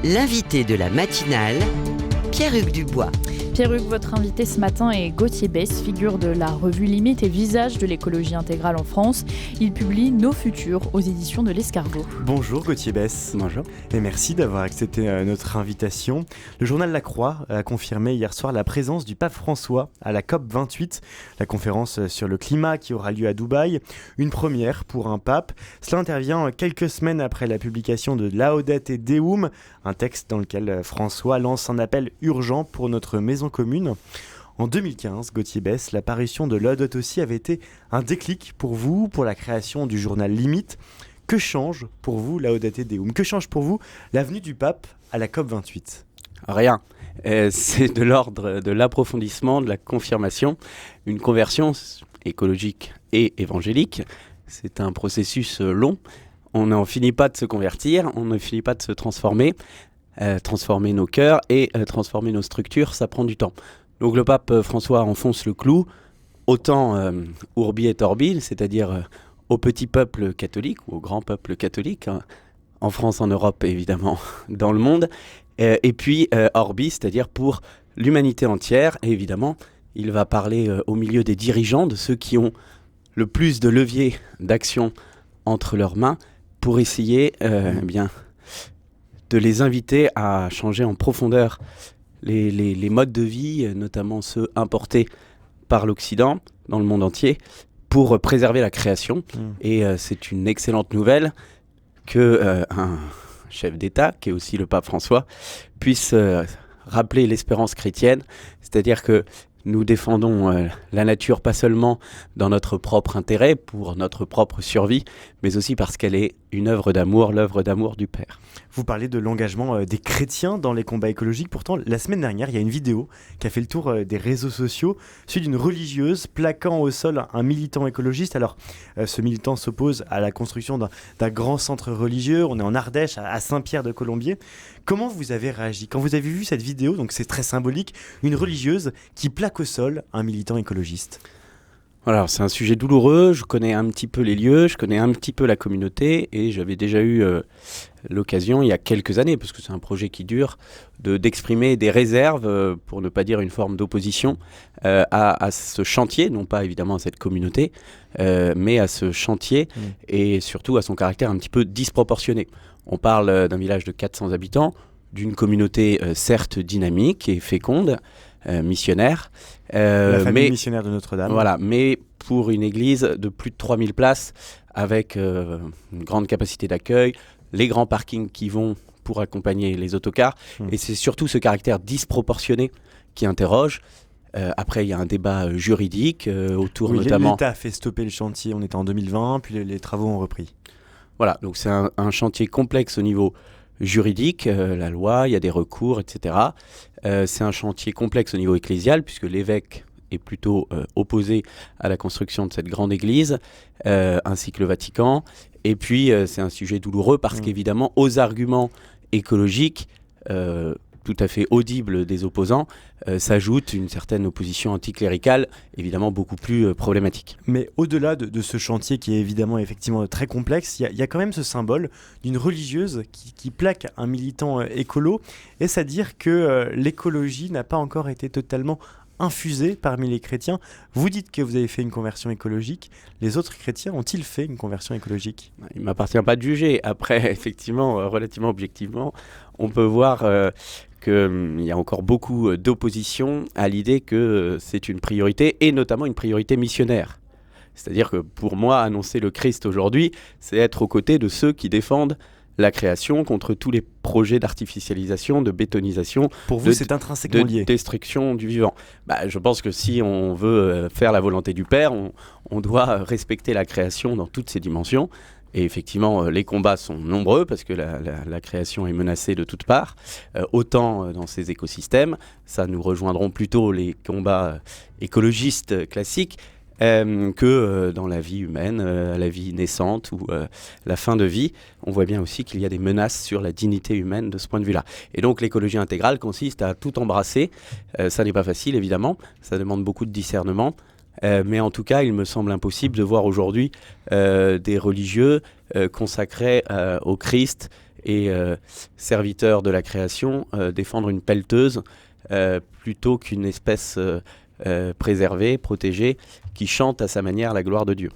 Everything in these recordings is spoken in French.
L'invité de la matinale, Pierre-Hugues Dubois. Pierre-Hugues, votre invité ce matin est Gauthier Besse, figure de la revue Limite et visage de l'écologie intégrale en France. Il publie Nos Futurs aux éditions de l'Escargot. Bonjour Gauthier Besse. Bonjour. Et merci d'avoir accepté notre invitation. Le journal La Croix a confirmé hier soir la présence du pape François à la COP28, la conférence sur le climat qui aura lieu à Dubaï. Une première pour un pape. Cela intervient quelques semaines après la publication de Laudate Deum, un texte dans lequel François lance un appel urgent pour notre maison commune. En 2015, Gauthier Besse, la parution de Laudato Si avait été un déclic pour vous, pour la création du journal Limite. Que change pour vous Laudate Deum ? Que change pour vous la venue du pape à la COP28 ? Rien. C'est de l'ordre de l'approfondissement, de la confirmation. Une conversion écologique et évangélique, c'est un processus long. On n'en finit pas de se convertir, on ne finit pas de se transformer. Transformer nos cœurs et transformer nos structures, ça prend du temps. Donc le pape François enfonce le clou, autant urbi et orbi, c'est-à-dire au petit peuple catholique ou au grand peuple catholique, hein, en France, en Europe et évidemment dans le monde, et puis orbi, c'est-à-dire pour l'humanité entière. Et évidemment, il va parler au milieu des dirigeants, de ceux qui ont le plus de leviers d'action entre leurs mains pour essayer de les inviter à changer en profondeur les modes de vie, notamment ceux importés par l'Occident dans le monde entier, pour préserver la création. Et c'est une excellente nouvelle que un chef d'État, qui est aussi le pape François, puisse rappeler l'espérance chrétienne, c'est-à-dire que nous défendons la nature pas seulement dans notre propre intérêt, pour notre propre survie, mais aussi parce qu'elle est une œuvre d'amour, l'œuvre d'amour du Père. Vous parlez de l'engagement des chrétiens dans les combats écologiques. Pourtant, la semaine dernière, il y a une vidéo qui a fait le tour des réseaux sociaux, celui d'une religieuse plaquant au sol un militant écologiste. Alors, ce militant s'oppose à la construction d'un grand centre religieux. On est en Ardèche, à Saint-Pierre-de-Colombier. Comment vous avez réagi quand vous avez vu cette vidéo ? Donc c'est très symbolique, une religieuse qui plaque au sol un militant écologiste. Alors, c'est un sujet douloureux, je connais un petit peu les lieux, je connais un petit peu la communauté, et j'avais déjà eu l'occasion, il y a quelques années, parce que c'est un projet qui dure, d'exprimer des réserves, pour ne pas dire une forme d'opposition, à ce chantier, non pas évidemment à cette communauté, mais à ce chantier, et surtout à son caractère un petit peu disproportionné. On parle d'un village de 400 habitants, d'une communauté certes dynamique et féconde, missionnaire. La famille missionnaire de Notre-Dame. Voilà, mais pour une église de plus de 3000 places, avec une grande capacité d'accueil, les grands parkings qui vont pour accompagner les autocars, et c'est surtout ce caractère disproportionné qui interroge. Après, il y a un débat juridique autour notamment... L'État a fait stopper le chantier, on était en 2020, puis les travaux ont repris. Voilà, donc c'est un chantier complexe au niveau juridique, la loi, il y a des recours, etc. C'est un chantier complexe au niveau ecclésial, puisque l'évêque est plutôt opposé à la construction de cette grande église, ainsi que le Vatican. Et puis, c'est un sujet douloureux, parce qu'évidemment, aux arguments écologiques, tout à fait audibles des opposants, s'ajoute une certaine opposition anticléricale, évidemment beaucoup plus problématique. Mais au-delà de ce chantier qui est évidemment effectivement très complexe, il y a quand même ce symbole d'une religieuse qui plaque un militant écolo. Est-ce à dire que l'écologie n'a pas encore été totalement infusée parmi les chrétiens ? Vous dites que vous avez fait une conversion écologique. Les autres chrétiens ont-ils fait une conversion écologique ? Il ne m'appartient pas de juger. Après, effectivement, relativement objectivement, on peut voir qu'il y a encore beaucoup d'opposition à l'idée que c'est une priorité, et notamment une priorité missionnaire. C'est-à-dire que pour moi, annoncer le Christ aujourd'hui, c'est être aux côtés de ceux qui défendent la création contre tous les projets d'artificialisation, de bétonisation. Pour vous, c'est intrinsèquement lié. De destruction du vivant. Je pense que si on veut faire la volonté du Père, on doit respecter la création dans toutes ses dimensions. Et effectivement, les combats sont nombreux parce que la création est menacée de toutes parts, autant dans ces écosystèmes. Ça, nous rejoindrons plutôt les combats écologistes classiques, que dans la vie humaine, la vie naissante ou la fin de vie. On voit bien aussi qu'il y a des menaces sur la dignité humaine de ce point de vue-là. Et donc l'écologie intégrale consiste à tout embrasser. Ça n'est pas facile, évidemment. Ça demande beaucoup de discernement. Mais en tout cas, il me semble impossible de voir aujourd'hui des religieux consacrés au Christ et serviteurs de la création défendre une pelleteuse plutôt qu'une espèce préservée, protégée, qui chante à sa manière la gloire de Dieu.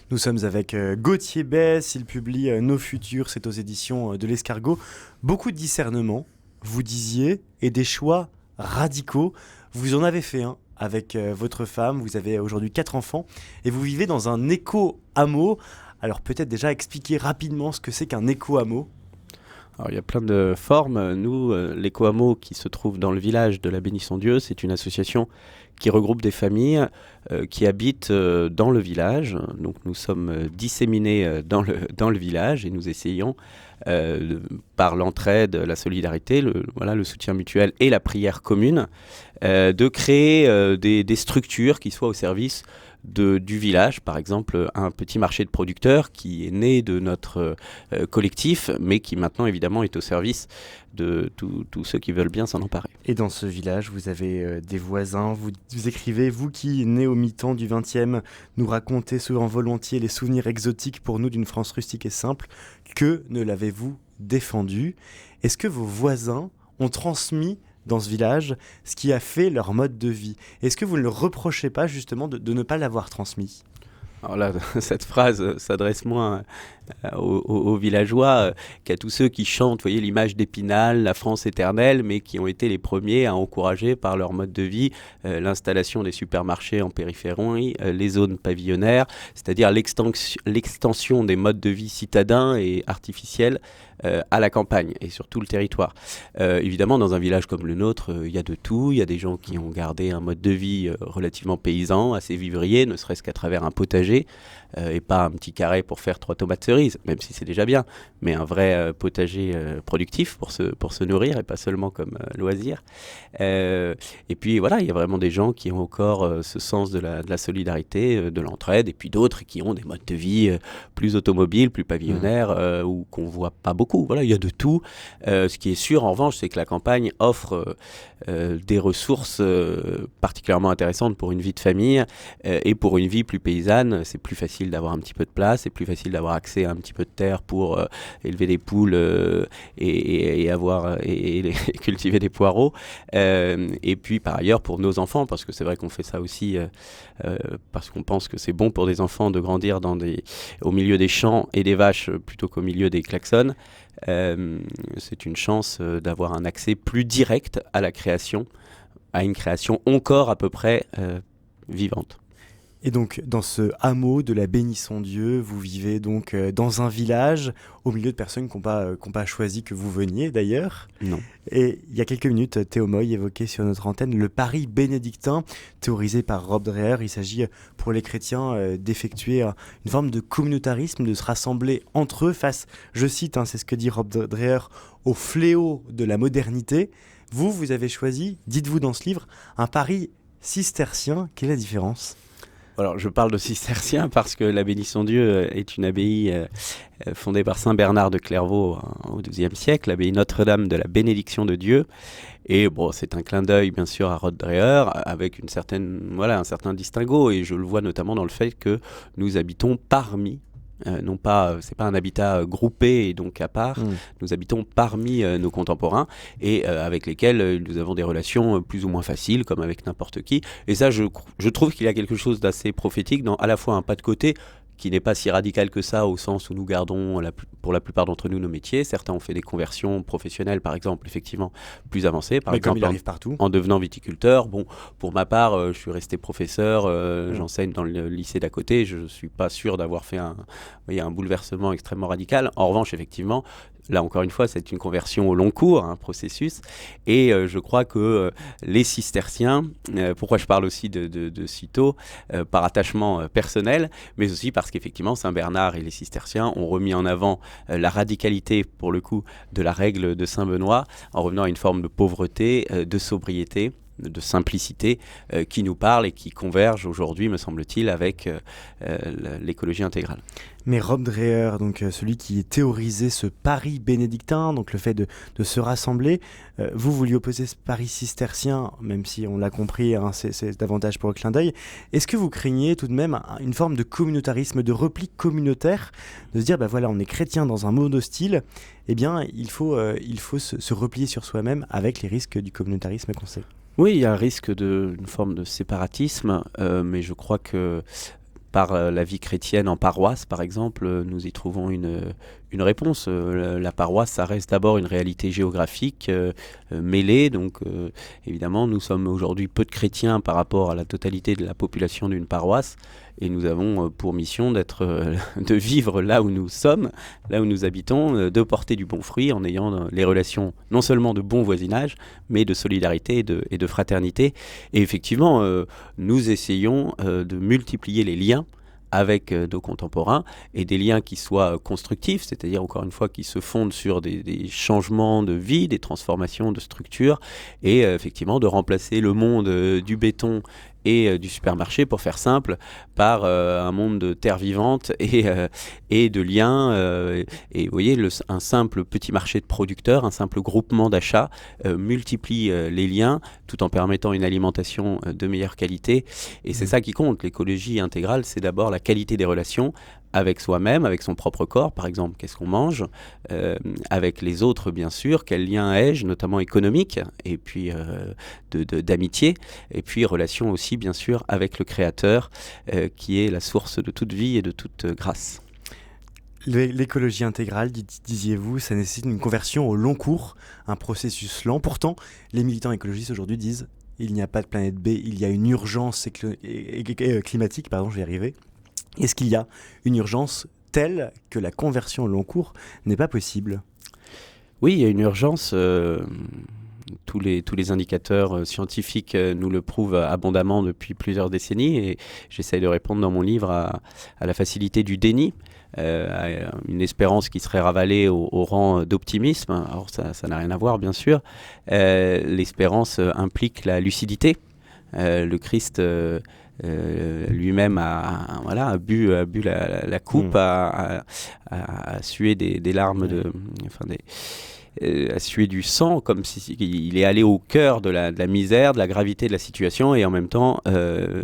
Nous sommes avec Gauthier Besse, il publie Nos Futurs, c'est aux éditions de l'Escargot. Beaucoup de discernement, vous disiez, et des choix radicaux. Vous en avez fait un avec votre femme, vous avez aujourd'hui 4 enfants, et vous vivez dans un éco-hameau. Alors peut-être déjà expliquer rapidement ce que c'est qu'un éco-hameau. Alors, il y a plein de formes. Nous, l'éco-hameau qui se trouve dans le village de la Bénisson-Dieu, c'est une association qui regroupe des familles qui habitent dans le village. Donc nous sommes disséminés dans le village et nous essayons, par l'entraide, la solidarité, le soutien mutuel et la prière commune, de créer des structures qui soient au service du village, par exemple un petit marché de producteurs qui est né de notre collectif, mais qui maintenant évidemment est au service de tous ceux qui veulent bien s'en emparer. Et dans ce village, vous avez des voisins, vous écrivez, vous qui, nés au mi-temps du XXe, nous racontez souvent volontiers les souvenirs exotiques pour nous d'une France rustique et simple, que ne l'avez-vous défendu? Est-ce que vos voisins ont transmis dans ce village ce qui a fait leur mode de vie? Est-ce que vous ne le reprochez pas justement de ne pas l'avoir transmis? Alors là, cette phrase s'adresse moins aux villageois qu'à tous ceux qui chantent, vous voyez, l'image d'Épinal, la France éternelle, mais qui ont été les premiers à encourager par leur mode de vie l'installation des supermarchés en périphérie, les zones pavillonnaires, c'est-à-dire l'extension des modes de vie citadins et artificiels à la campagne et sur tout le territoire. Évidemment, dans un village comme le nôtre, il y a de tout. Il y a des gens qui ont gardé un mode de vie relativement paysan, assez vivrier, ne serait-ce qu'à travers un potager, et pas un petit carré pour faire 3 tomates cerises, même si c'est déjà bien, mais un vrai potager productif pour se nourrir et pas seulement comme loisir. Et puis voilà, il y a vraiment des gens qui ont encore ce sens de la solidarité, de l'entraide, et puis d'autres qui ont des modes de vie plus automobiles, plus pavillonnaires, ou qu'on voit pas beaucoup. Voilà, il y a de tout. Ce qui est sûr, en revanche, c'est que la campagne offre des ressources particulièrement intéressantes pour une vie de famille, et pour une vie plus paysanne, c'est plus facile d'avoir un petit peu de place, c'est plus facile d'avoir accès à un petit peu de terre pour élever des poules et cultiver des poireaux. Et puis par ailleurs pour nos enfants, parce que c'est vrai qu'on fait ça aussi parce qu'on pense que c'est bon pour des enfants de grandir au milieu des champs et des vaches plutôt qu'au milieu des klaxons. C'est une chance d'avoir un accès plus direct à la création, à une création encore à peu près vivante. Et donc, dans ce hameau de la Bénisson-Dieu, vous vivez donc dans un village, au milieu de personnes qui n'ont pas choisi que vous veniez d'ailleurs. Non. Et il y a quelques minutes, Théo Moy évoquait sur notre antenne le pari bénédictin, théorisé par Rob Dreher. Il s'agit pour les chrétiens d'effectuer une forme de communautarisme, de se rassembler entre eux face, je cite, c'est ce que dit Rob Dreher, au fléau de la modernité. Vous avez choisi, dites-vous dans ce livre, un pari cistercien. Quelle est la différence ? Alors, je parle de cisterciens parce que la Bénisson-Dieu est une abbaye fondée par Saint Bernard de Clairvaux au XIIe siècle, l'abbaye Notre-Dame de la Bénédiction de Dieu. Et bon, c'est un clin d'œil bien sûr à Rob Dreher avec un certain distinguo, et je le vois notamment dans le fait que nous habitons parmi non pas, c'est pas un habitat groupé et donc à part, nous habitons parmi nos contemporains et avec lesquels nous avons des relations plus ou moins faciles comme avec n'importe qui. Et ça, je trouve qu'il y a quelque chose d'assez prophétique dans à la fois un pas de côté qui n'est pas si radical que ça au sens où nous gardons pour la plupart d'entre nous nos métiers. Certains ont fait des conversions professionnelles par exemple, effectivement plus avancées. Par exemple, comme il arrive partout. En devenant viticulteur. Bon, pour ma part, je suis resté professeur, j'enseigne dans le lycée d'à côté. Je ne suis pas sûr d'avoir fait un bouleversement extrêmement radical. En revanche, effectivement, là encore une fois, c'est une conversion au long cours, un processus. Et je crois que les cisterciens, pourquoi je parle aussi de Cîteaux, par attachement personnel, mais aussi parce qu'effectivement, Saint Bernard et les cisterciens ont remis en avant la radicalité, pour le coup, de la règle de Saint Benoît, en revenant à une forme de pauvreté, de sobriété, simplicité qui nous parlent et qui convergent aujourd'hui, me semble-t-il, avec l'écologie intégrale. Mais Rob Dreher, donc celui qui théorisait ce pari bénédictin, donc le fait de se rassembler, vous lui opposez ce pari cistercien, même si on l'a compris, hein, c'est davantage pour le clin d'œil. Est-ce que vous craignez tout de même une forme de communautarisme, de repli communautaire, de se dire, voilà, on est chrétien dans un monde hostile, eh bien, il faut se replier sur soi-même avec les risques du communautarisme qu'on sait. Oui, il y a un risque d'une forme de séparatisme, mais je crois que par la vie chrétienne en paroisse, par exemple, nous y trouvons une réponse. La paroisse, ça reste d'abord une réalité géographique mêlée. Donc, évidemment, nous sommes aujourd'hui peu de chrétiens par rapport à la totalité de la population d'une paroisse. Et nous avons pour mission de vivre là où nous sommes, là où nous habitons, de porter du bon fruit en ayant les relations non seulement de bon voisinage, mais de solidarité et de fraternité. Et effectivement, nous essayons de multiplier les liens avec nos contemporains, et des liens qui soient constructifs, c'est-à-dire encore une fois qui se fondent sur des changements de vie, des transformations de structure, et effectivement de remplacer le monde du béton et du supermarché, pour faire simple, par un monde de terre vivante et de liens. Et vous voyez, un simple petit marché de producteurs, un simple groupement d'achats multiplie les liens tout en permettant une alimentation de meilleure qualité. Et c'est ça qui compte. L'écologie intégrale, c'est d'abord la qualité des relations avec soi-même, avec son propre corps, par exemple, qu'est-ce qu'on mange, avec les autres, bien sûr, quel lien ai-je, notamment économique, et puis d'amitié, et puis relation aussi, bien sûr, avec le Créateur, qui est la source de toute vie et de toute grâce. L'écologie intégrale, disiez-vous, ça nécessite une conversion au long cours, un processus lent. Pourtant, les militants écologistes aujourd'hui disent « il n'y a pas de planète B, il y a une urgence climatique », je vais y arriver. Est-ce qu'il y a une urgence telle que la conversion au long cours n'est pas possible ? Oui, il y a une urgence. Tous les indicateurs scientifiques nous le prouvent abondamment depuis plusieurs décennies, et j'essaye de répondre dans mon livre à la facilité du déni, à une espérance qui serait ravalée au rang d'optimisme. Alors ça n'a rien à voir, bien sûr. L'espérance implique la lucidité. Le Christ lui-même a bu la coupe, a sué des larmes, a sué du sang, comme s'il est allé au cœur de la misère, de la gravité de la situation, et en même temps,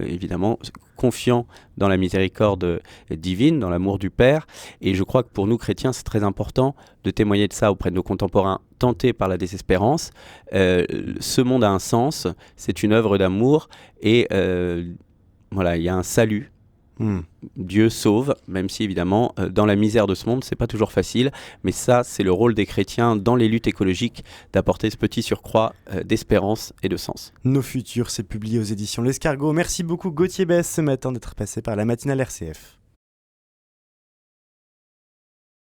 évidemment, confiant dans la miséricorde divine, dans l'amour du Père. Et je crois que pour nous chrétiens, c'est très important de témoigner de ça auprès de nos contemporains tentés par la désespérance. Ce monde a un sens, c'est une œuvre d'amour, et il y a un salut. Dieu sauve, même si évidemment dans la misère de ce monde c'est pas toujours facile, mais ça c'est le rôle des chrétiens dans les luttes écologiques, d'apporter ce petit surcroît d'espérance et de sens. Nos futurs, c'est publié aux éditions L'Escargot. Merci beaucoup Gauthier Besse ce matin d'être passé par la matinale RCF.